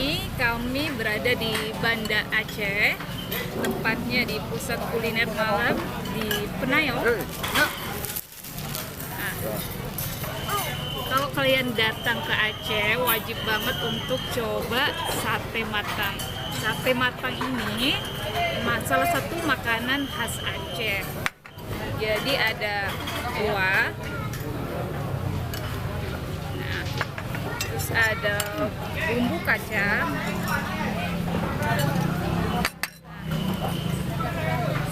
ini kami berada di Banda Aceh, tepatnya di pusat kuliner malam di Penayong. Nah, kalau kalian datang ke Aceh, wajib banget untuk coba sate matang. Sate matang ini salah satu makanan khas Aceh. Jadi ada kuah, terus ada bumbu kacang,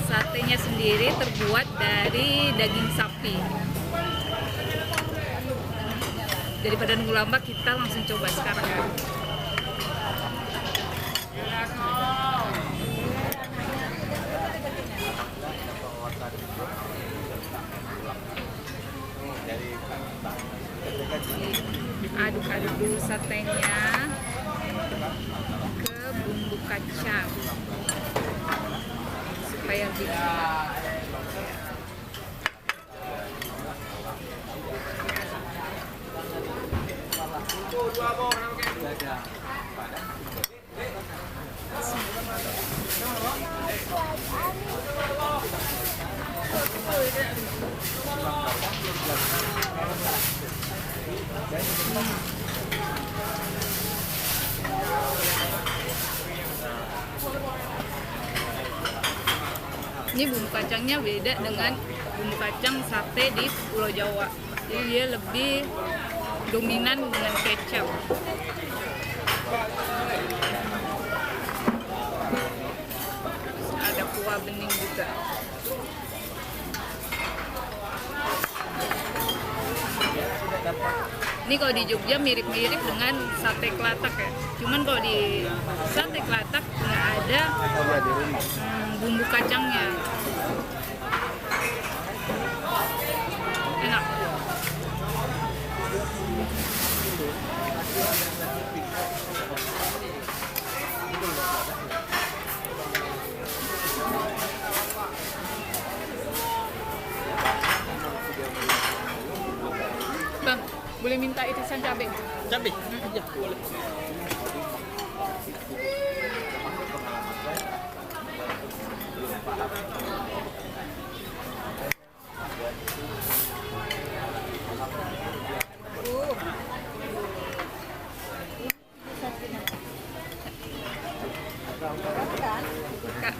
satenya sendiri terbuat dari daging sapi. Daripada nunggu lama, kita langsung coba sekarang ya. Aduk-aduk dulu satenya ke bumbu kacang supaya lebih ini bumbu kacangnya beda dengan bumbu kacang sate di Pulau Jawa. Jadi dia lebih dominan dengan kecap. Ada kuah bening juga. Ini kalau di Jogja mirip-mirip dengan sate kelatak ya. Cuman kalau di sate kelatak nggak ada bumbu kacangnya. Enak. Bang, boleh minta irisan cabai? Cabai? Iya, boleh. Kak,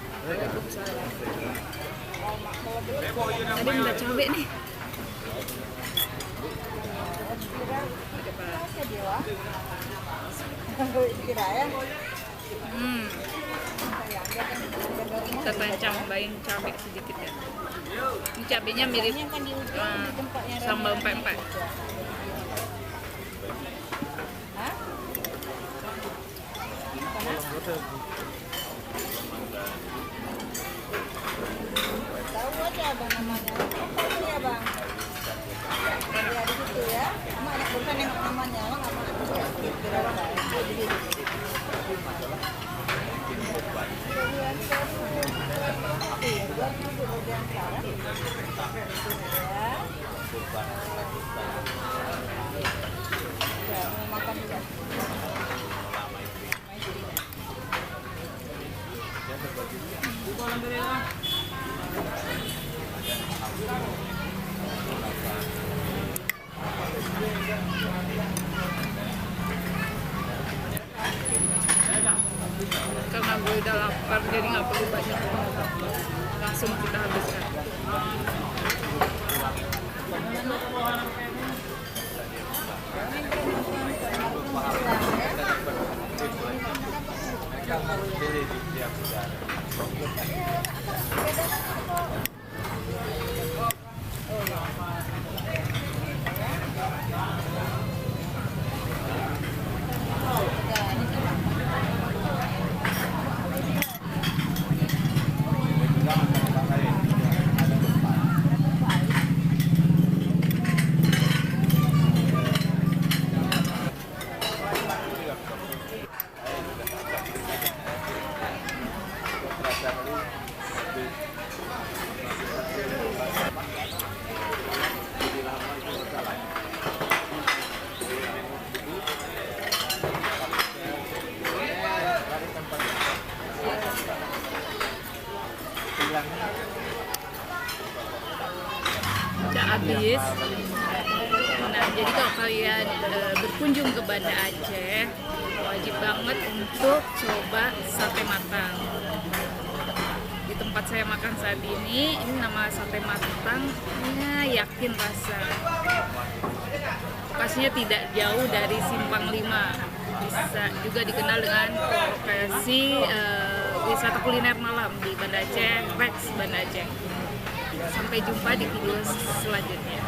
tadi minta cabai nih. Kita tambahin cabai sedikit ya. Ini cabainya mirip sambal pempek. Tahu aja abang namanya. Apa ya bang? Ya di situ ya. Mak anak bukan nengok namanya, mak nggak makan juga. Karena gue udah lapar, jadi nggak perlu banyak, langsung kita habiskan. habis. Nah, jadi kalau kalian berkunjung ke Banda Aceh, wajib banget untuk coba sate matang. Di tempat saya makan saat ini nama sate matangnya Yakin Rasa. Lokasinya tidak jauh dari Simpang 5. Bisa juga dikenal dengan lokasi wisata kuliner malam di Banda Aceh, Rex Banda Aceh. Sampai jumpa di video selanjutnya.